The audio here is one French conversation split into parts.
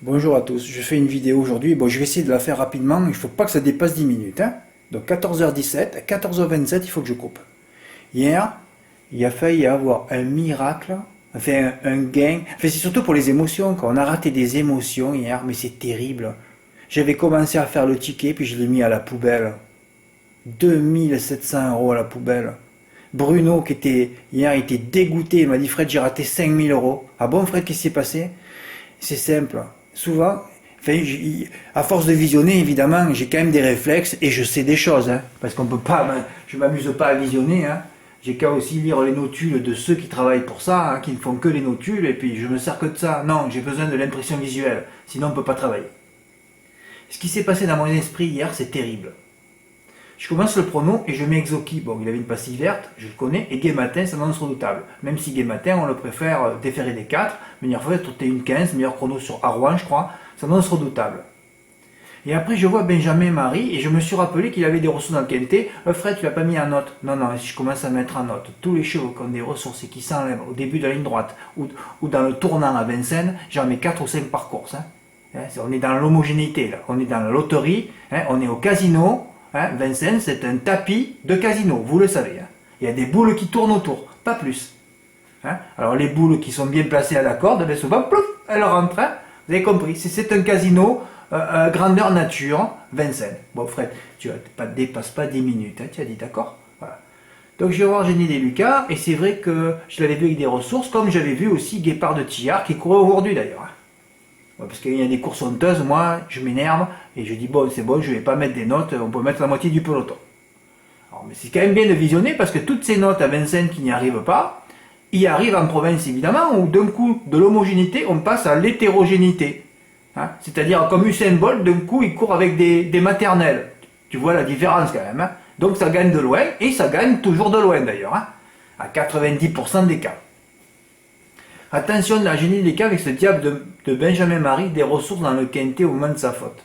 Bonjour à tous, je fais une vidéo aujourd'hui. Bon, je vais essayer de la faire rapidement, il ne faut pas que ça dépasse 10 minutes. Hein. Donc 14h17, à 14h27, il faut que je coupe. Hier, il a failli y avoir un miracle, enfin un gain. Enfin, c'est surtout pour les émotions, quand on a raté des émotions hier, mais c'est terrible. J'avais commencé à faire le ticket, puis je l'ai mis à la poubelle. 2700 € à la poubelle. Bruno, qui était hier, il était dégoûté, il m'a dit Fred, j'ai raté 5000 €. Ah bon, Fred, qu'est-ce qui s'est passé? C'est simple. Souvent, enfin, à force de visionner, évidemment, j'ai quand même des réflexes et je sais des choses. Hein, parce qu'on peut pas, je m'amuse pas à visionner. Hein. J'ai qu'à aussi lire les notules de ceux qui travaillent pour ça, hein, qui ne font que les notules, et puis je me sers que de ça. Non, j'ai besoin de l'impression visuelle, sinon on ne peut pas travailler. Ce qui s'est passé dans mon esprit hier, c'est terrible. Je commence le prono et je mets Exoki. Bon, il avait une pastille verte, je le connais, et Gay Matin, ça m'annonce redoutable. Même si Gay Matin, on le préfère déférer des 4, meilleure fois, c'était une 15, meilleur chrono sur Arouan, je crois, ça m'annonce redoutable. Et après, je vois Benjamin Marie et je me suis rappelé qu'il avait des ressources dans le quintet. Fred, tu l'as pas mis en note. Non, non, si je commence à mettre en note tous les chevaux qui ont des ressources et qui s'enlèvent au début de la ligne droite ou dans le tournant à Vincennes, j'en mets 4 ou 5 par course. Hein. On est dans l'homogénéité, là. On est dans la loterie, hein, on est au casino. Hein, Vincennes, c'est un tapis de casino, vous le savez. Hein. Il y a des boules qui tournent autour, pas plus. Hein. Alors les boules qui sont bien placées à la corde, ben souvent, plouf, elles rentrent. Hein. Vous avez compris, c'est un casino grandeur nature, Vincennes. Bon Fred, tu ne dépasses pas 10 minutes, hein, tu as dit d'accord. Voilà. Donc je vais voir Génie des Lucas, et c'est vrai que je l'avais vu avec des ressources, comme j'avais vu aussi Guépard de Tillard, qui courait aujourd'hui d'ailleurs. Hein. Parce qu'il y a des courses honteuses, moi je m'énerve et je dis bon c'est bon, je vais pas mettre des notes, on peut mettre la moitié du peloton. Alors, mais c'est quand même bien de visionner parce que toutes ces notes à Vincennes qui n'y arrivent pas, y arrivent en province évidemment, où d'un coup de l'homogénéité on passe à l'hétérogénéité. Hein, c'est-à-dire comme Usain Bolt, d'un coup il court avec des maternelles. Tu vois la différence quand même. Hein. Donc ça gagne de loin et ça gagne toujours de loin d'ailleurs, hein, à 90% des cas. Attention de la Génie des cas avec ce diable de Benjamin Marie, des ressources dans le quintet au moment de sa faute.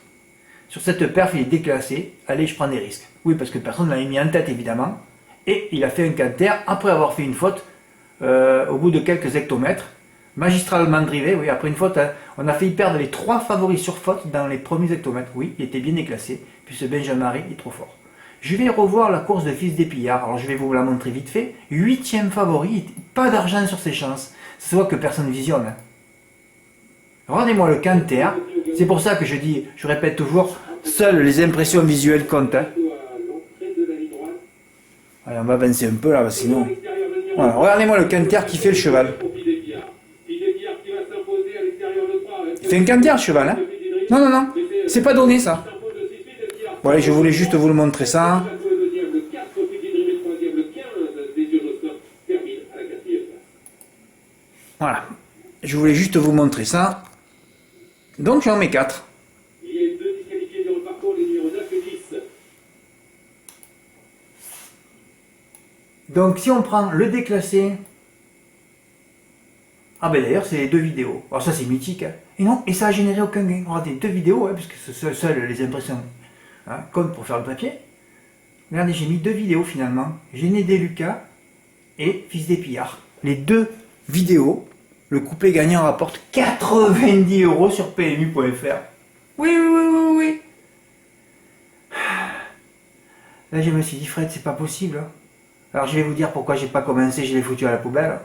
Sur cette perf, il est déclassé. Allez, je prends des risques. Oui, parce que personne ne l'avait mis en tête, évidemment. Et il a fait un quinter après avoir fait une faute au bout de quelques hectomètres. Magistralement drivé, oui, après une faute, hein, on a failli perdre les 3 favoris sur faute dans les premiers hectomètres. Oui, il était bien déclassé. Puis ce Benjamin Marie est trop fort. Je vais revoir la course de Fils des Pillards. Alors je vais vous la montrer vite fait. 8e favori, pas d'argent sur ses chances. Ça se voit que personne visionne. Hein. Regardez-moi le canter. C'est pour ça que je dis, je répète toujours, seules les impressions visuelles comptent. Hein. Allez, on va avancer un peu là, sinon. Voilà, regardez-moi le canter qui fait le cheval. Il fait un canter, le cheval. Hein. Non, non, non. C'est pas donné ça. Bon, allez, je voulais juste vous le montrer ça. Voilà. Je voulais juste vous montrer ça. Donc j'en mets 4. Donc si on prend le déclassé. Ah ben d'ailleurs c'est 2 vidéos. Alors ça c'est mythique. Hein. Et non, et ça a généré aucun gain. Regardez, 2 vidéos, hein, puisque seules les impressions comptent pour faire le papier. Regardez, j'ai mis 2 vidéos finalement. Génie des Lucas et Fils des Pillards. Les 2 vidéos. Le couplet gagnant rapporte 90 € sur PMU.fr. Oui, oui, oui, oui, oui. Là, je me suis dit, Fred, c'est pas possible. Alors, je vais vous dire pourquoi j'ai pas commencé, je l'ai foutu à la poubelle.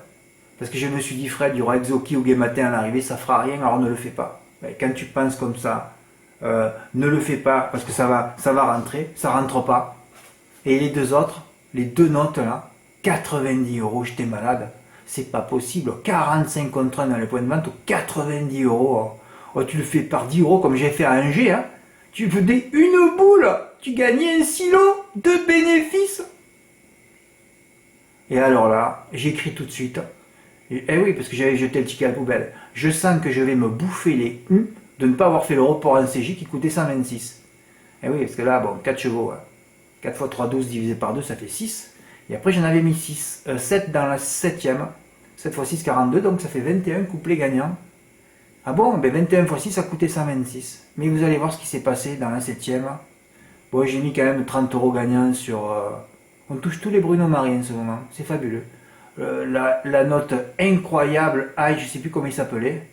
Parce que je me suis dit, Fred, il y aura Exoki ou Gay Matin à l'arrivée, ça fera rien, alors ne le fais pas. Mais quand tu penses comme ça, ne le fais pas, parce que ça va rentrer, ça rentre pas. Et les 2 autres, les 2 notes là, 90 €, j'étais malade. C'est pas possible. 45 contre 1 dans les points de vente, 90 €. Oh, tu le fais par 10 € comme j'ai fait à Angers. Hein. Tu faisais une boule. Tu gagnais un silo de bénéfices. Et alors là, j'écris tout de suite. Eh oui, parce que j'avais jeté le ticket à la poubelle. Je sens que je vais me bouffer les de ne pas avoir fait le report en CJ qui coûtait 126. Eh oui, parce que là, bon, 4 chevaux. Hein. 4 x 3, 12 divisé par 2, ça fait 6. Et après, j'en avais mis 7 dans la 7e. 7 x 6, 42, donc ça fait 21 couplets gagnants. Ah bon, ben 21 x 6, ça coûtait 126. Mais vous allez voir ce qui s'est passé dans la 7e. Bon, j'ai mis quand même 30 € gagnants sur... On touche tous les Bruno Marie en ce moment, c'est fabuleux. La note incroyable, je ne sais plus comment il s'appelait.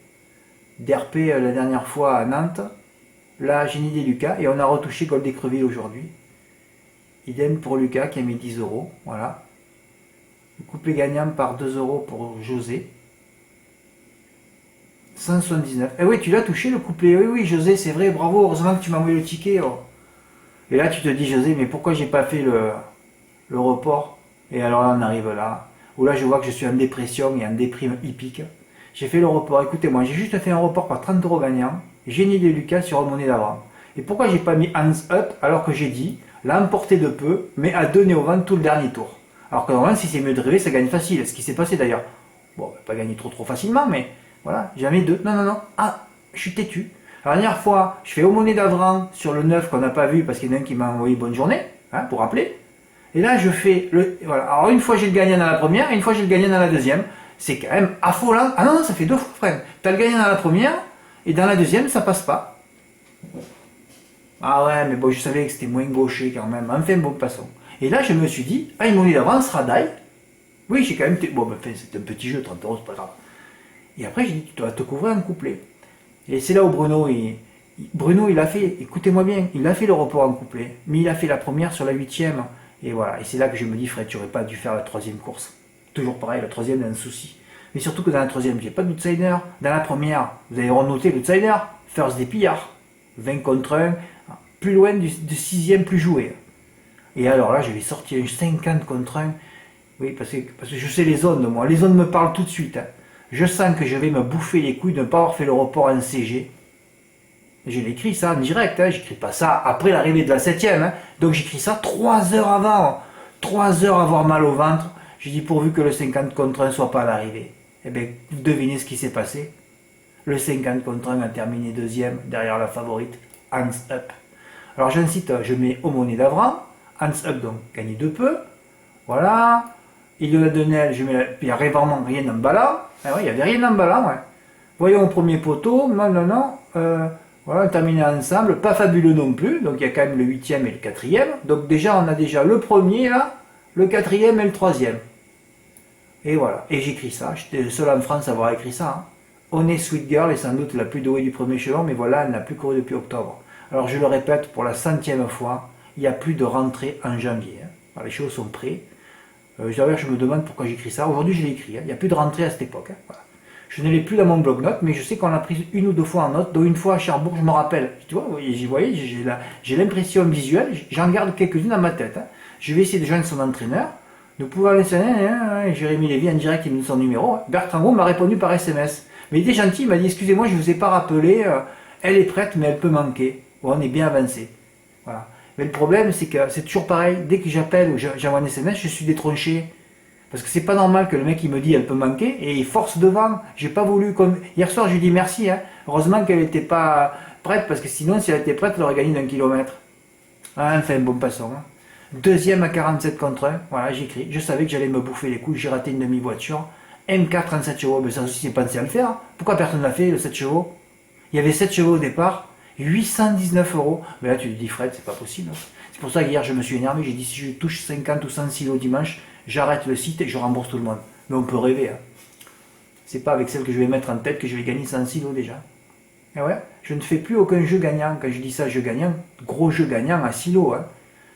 DRP la dernière fois à Nantes. Là, Génie des Lucas. Et on a retouché Gold d'Écreville aujourd'hui. Idem pour Lucas qui a mis 10 euros. Voilà. Le couplet gagnant par 2 euros pour José. 179. Eh oui, tu l'as touché le couplet. Oui, oui, José, c'est vrai. Bravo. Heureusement que tu m'as envoyé le ticket. Oh. Et là, tu te dis, José, mais pourquoi j'ai pas fait le report? Et alors là, on arrive là. Où là, je vois que je suis en dépression et en déprime hippique. J'ai fait le report. Écoutez-moi, j'ai juste fait un report par 30 euros gagnant. Génie de Lucas sur Monnaie d'avant. Et pourquoi j'ai pas mis hands up alors que j'ai dit l'emporter de peu, mais à donner au vent tout le dernier tour. Alors que normalement, si c'est mieux de rêver, ça gagne facile. Ce qui s'est passé d'ailleurs. Bon, pas gagner trop facilement, mais voilà, jamais deux. Non, non, non. Ah, je suis têtu. La dernière fois, je fais aumônier d'Avran sur le 9 qu'on n'a pas vu parce qu'il y en a un qui m'a envoyé bonne journée, hein, pour rappeler. Et là, je fais le. Voilà. Alors, une fois, j'ai le gagnant dans la première et une fois, j'ai le gagnant dans la deuxième. C'est quand même affolant. Ah non, non, ça fait deux fois, frère. T'as le gagnant dans la première et dans la deuxième, ça passe pas. Ah ouais, mais bon, je savais que c'était moins gaucher quand même. Enfin, bon, passons. Et là, je me suis dit, ah, aumônier d'Avran sera die. Oui, j'ai quand même. Bon, ben, enfin, c'est un petit jeu, 30 euros, c'est pas grave. Et après, j'ai dit, tu dois te couvrir un couplet. Et c'est là où Bruno, il a fait, écoutez-moi bien, il a fait le report en couplet, mais il a fait la première sur la 8e. Et voilà, et c'est là que je me dis, Fred, tu n'aurais pas dû faire la 3e course. Toujours pareil, la 3e, il y a un souci. Mais surtout que dans la 3e, j'ai pas d'outsider. Dans la première, vous avez renoté l'outsider, first des pillards, 20 contre 1, plus loin du 6e plus joué. Et alors là, je vais sortir un 50 contre 1. Oui, parce que je sais les zones, moi. Les zones me parlent tout de suite. Hein. Je sens que je vais me bouffer les couilles de ne pas avoir fait le report en CG. Je l'écris ça en direct, hein. J'écris pas ça après l'arrivée de la 7e. Hein. Donc j'écris ça 3 heures avant. 3 heures à avoir mal au ventre. J'ai dit pourvu que le 50 contre 1 soit pas à l'arrivée. Eh bien, vous devinez ce qui s'est passé. Le 50 contre 1 a terminé deuxième derrière la favorite, hands up. Alors j'incite, je mets aumônier d'Avran, hands up donc gagner de peu. Voilà. Il y a de Nel, je mets, il n'y a vraiment rien en ballant. Ah ouais, il n'y avait rien en ballant, ouais. Voyons au premier poteau, non. Voilà, on terminé ensemble, pas fabuleux non plus, donc il y a quand même le 8e et le 4e. Donc déjà, on a déjà le premier là, le 4e et le 3e. Et voilà, et j'écris ça, j'étais le seul en France à avoir écrit ça. Hein. On est Sweet Girl est sans doute la plus douée du premier échelon, mais voilà, elle n'a plus couru depuis octobre. Alors je le répète pour la 100e fois, il n'y a plus de rentrée en janvier. Hein. Alors, les choses sont prêtes. D'ailleurs, je me demande pourquoi j'écris ça. Aujourd'hui, je l'ai écrit. Hein. Il n'y a plus de rentrée à cette époque. Hein. Voilà. Je ne l'ai plus dans mon bloc-notes, mais je sais qu'on l'a pris une ou deux fois en note, dont une fois à Cherbourg, je me rappelle. Tu vois, j'y voyais, j'ai l'impression visuelle, j'en garde quelques-unes dans ma tête. Hein. Je vais essayer de joindre son entraîneur. Nous pouvons aller Jérémy Lévy en direct, il me donne son numéro. Bertrand Gros m'a répondu par SMS. Mais il était gentil, il m'a dit excusez-moi, je ne vous ai pas rappelé, elle est prête, mais elle peut manquer. Bon, on est bien avancé. Voilà. Mais le problème, c'est que c'est toujours pareil. Dès que j'appelle ou j'envoie un SMS, je suis détronché. Parce que c'est pas normal que le mec il me dit elle peut manquer et il force devant. J'ai pas voulu comme. Hier soir, je lui ai dit merci. Hein. Heureusement qu'elle n'était pas prête parce que sinon, si elle était prête, elle aurait gagné d'1 kilomètre. Ah, enfin, bon passons. Hein. Deuxième à 47 contre 1. Voilà, j'écris. Je savais que j'allais me bouffer les couilles. J'ai raté une demi-voiture. MK 37 chevaux. Mais ça aussi, c'est pensé à le faire. Pourquoi personne l'a fait, le 7 chevaux? Il y avait 7 chevaux au départ. 819 euros. Mais là, tu te dis, Fred, c'est pas possible. C'est pour ça qu'hier, je me suis énervé. J'ai dit, si je touche 50 ou 100 kilos dimanche, j'arrête le site et je rembourse tout le monde. Mais on peut rêver. Hein. C'est pas avec celle que je vais mettre en tête que je vais gagner 100 kilos déjà. Et ouais, je ne fais plus aucun jeu gagnant. Quand je dis ça, jeu gagnant, gros jeu gagnant à silo. Hein.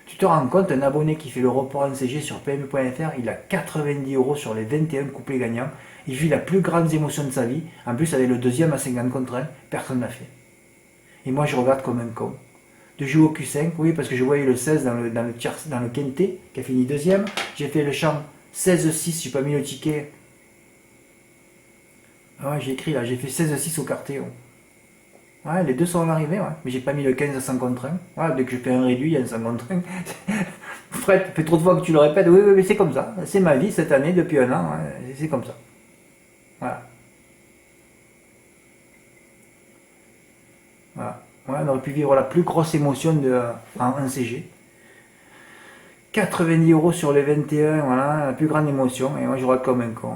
Tu te rends compte, un abonné qui fait le report en CG sur PMU.fr, il a 90 euros sur les 21 couplets gagnants. Il vit la plus grande émotion de sa vie. En plus, avec le deuxième à 50 contre 1, personne n'a fait. Et moi, je regarde comme un con. De jouer au Q5, oui, parce que je voyais le 16 dans le Quintet, qui a fini deuxième. J'ai fait le champ 16-6, j'ai pas mis le ticket. Ah ouais, j'ai écrit là, j'ai fait 16-6 au Cartéon. Ouais, les deux sont arrivés, ouais. Mais j'ai pas mis le 15 à 100 contre 1. Ouais, dès que je fais un réduit, il y a un 100 contre 1. Fred, ça fait trop de fois que tu le répètes. Oui, mais c'est comme ça. C'est ma vie cette année, depuis un an. Ouais. C'est comme ça. Voilà. Voilà. Ouais, on aurait pu vivre la plus grosse émotion en CG. 90 euros sur les 21, voilà, la plus grande émotion. Et moi, je regarde comme un con.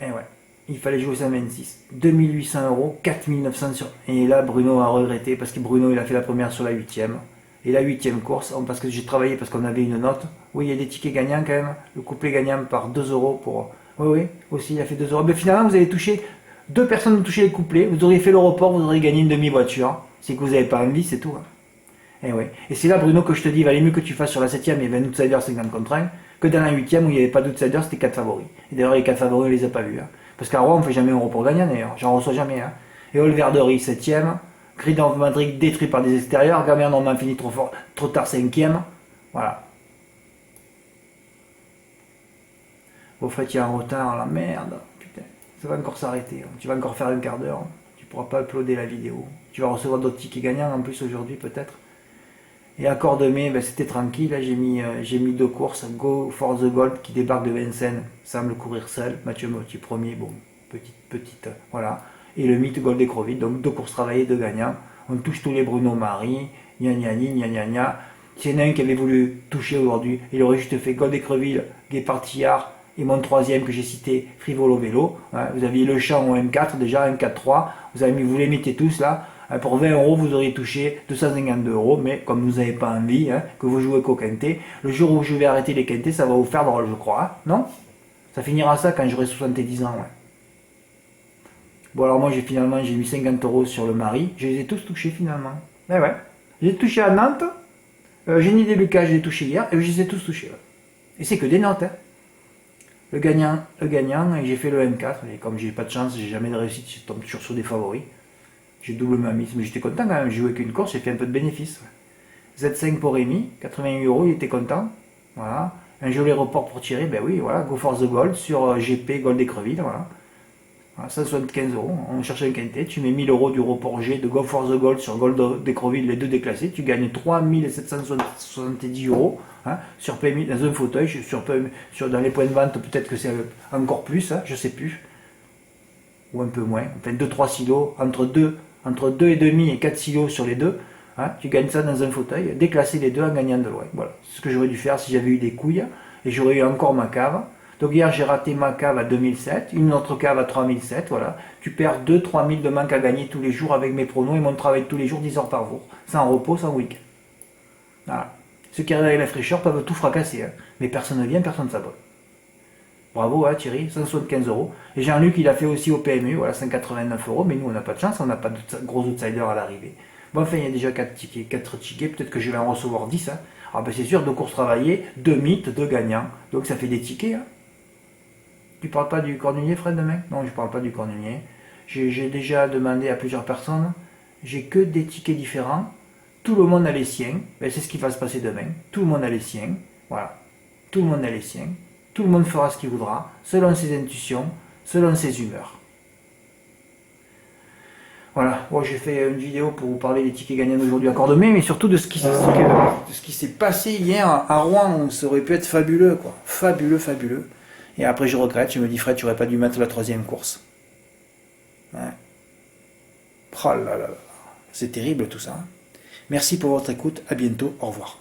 Et ouais, il fallait jouer 126. 2800 euros, 4900 sur. Et là, Bruno a regretté parce que Bruno, il a fait la première sur la 8e. Et la 8e course, parce que j'ai travaillé parce qu'on avait une note. Oui, il y a des tickets gagnants quand même. Le couplet gagnant par 2 euros pour. Oui, aussi, il a fait 2 euros. Mais finalement, vous avez touché 2 personnes ont touché les couplets, vous auriez fait le report, vous auriez gagné une demi-voiture. C'est que vous n'avez pas envie, c'est tout. Hein. Et, ouais. Et c'est là, Bruno, que je te dis, il valait mieux que tu fasses sur la 7ème, il y avait un outsider 50 contre 1, que dans la 8ème où il n'y avait pas d'outsider, c'était 4 favoris. Et d'ailleurs, les 4 favoris, on les a pas vus. Hein. Parce qu'à Rouen, on ne fait jamais un report gagnant d'ailleurs, j'en reçois jamais. Hein. Et Olverderie 7ème, Grid of Madrid détruit par des extérieurs, Gamer Normand fini trop tard 5ème. Voilà. Au fait, il y a un retard, la merde. Putain, ça va encore s'arrêter. Hein. Tu vas encore faire un quart d'heure. Tu pourras pas uploader la vidéo. Tu vas recevoir d'autres tickets gagnants en plus aujourd'hui peut-être. Et à Cordemais, ben, c'était tranquille. Là, j'ai mis 2 courses. Go for the Gold qui débarque de Vincennes. Semble courir seul. Mathieu Motti premier. Bon, petite. Voilà. Et le mythe Gold Écreville. Donc 2 courses travaillées, 2 gagnants. On touche tous les Bruno Marie. Gna gna gna gna gna. S'il y en a un qui avait voulu toucher aujourd'hui, il aurait juste fait Gold Écreville, Guépard Tillard. Et mon 3ème que j'ai cité, Frivolo Vélo. Hein, vous aviez le champ au M4, déjà M4-3. Vous les mettez tous là. Hein, pour 20 €, vous auriez touché 252 €. Mais comme vous n'avez pas envie, hein, que vous jouez qu'au quintet, le jour où je vais arrêter les quintets, ça va vous faire drôle, je crois. Hein, non? Ça finira ça quand j'aurai 70 ans. Ouais. Bon, alors moi, j'ai mis 50 € sur le mari. Je les ai tous touchés finalement. Eh ouais. J'ai touché à Nantes. Génie des Lucas, je l'ai touché hier. Et je les ai tous touchés. Ouais. Et c'est que des notes. Hein. Le gagnant, et j'ai fait le M4, et comme j'ai pas de chance, j'ai jamais de réussite, je tombe toujours sur des favoris. J'ai doublement mis, mais j'étais content quand même, j'ai joué qu'une course, j'ai fait un peu de bénéfice. Z5 pour Rémi, 88 €, il était content. Voilà. Un joli report pour tirer, ben oui, voilà, Go for the Gold sur GP Gold Écreville, voilà. Voilà, 175 €, on cherche un quintet, tu mets 1000 € du report G de Go for the Gold sur Gold d'Écreville, les 2 déclassés, tu gagnes 3770 €. Hein, sur PMI, dans un fauteuil, dans les points de vente, peut-être que c'est encore plus, hein, je sais plus, ou un peu moins, enfin 2-3 silos, entre 2,5 et 4 silos sur les deux, hein, tu gagnes ça dans un fauteuil, déclasser les deux en gagnant de loin. Voilà, c'est ce que j'aurais dû faire si j'avais eu des couilles, et j'aurais eu encore ma cave. Donc hier j'ai raté ma cave à 2007, une autre cave à 3007, voilà. Tu perds 2-3 000 de manque à gagner tous les jours avec mes pronos et mon travail tous les jours, 10 heures par jour, sans repos, sans week-end. Voilà. Ceux qui arrivent avec la fraîcheur peuvent tout fracasser, hein. Mais personne ne vient, personne ne s'abonne. Bravo hein, Thierry, 175 €. Et Jean-Luc, il a fait aussi au PMU, voilà, 189 €, mais nous on n'a pas de chance, on n'a pas de gros outsiders à l'arrivée. Bon, enfin, il y a déjà 4 tickets, peut-être que je vais en recevoir 10. Hein. Ah ben c'est sûr, 2 courses travaillées, 2 mythes, 2 gagnants. Donc ça fait des tickets. Hein. Tu parles pas du Cornelier, Fred, demain? Non, je parle pas du Cornelier. J'ai déjà demandé à plusieurs personnes, j'ai que des tickets différents. Tout le monde a les siens, ben, c'est ce qui va se passer demain. Tout le monde a les siens, voilà. Tout le monde a les siens. Tout le monde fera ce qu'il voudra, selon ses intuitions, selon ses humeurs. Voilà, bon, j'ai fait une vidéo pour vous parler des tickets gagnants d'aujourd'hui à Cordemais, mais surtout de ce qui s'est passé hier à Rouen, où ça aurait pu être fabuleux, quoi. Fabuleux, fabuleux. Et après je regrette, je me dis Fred, tu aurais pas dû mettre la 3ème course. Ouais. Oh là là là. C'est terrible tout ça. Hein. Merci pour votre écoute, à bientôt, au revoir.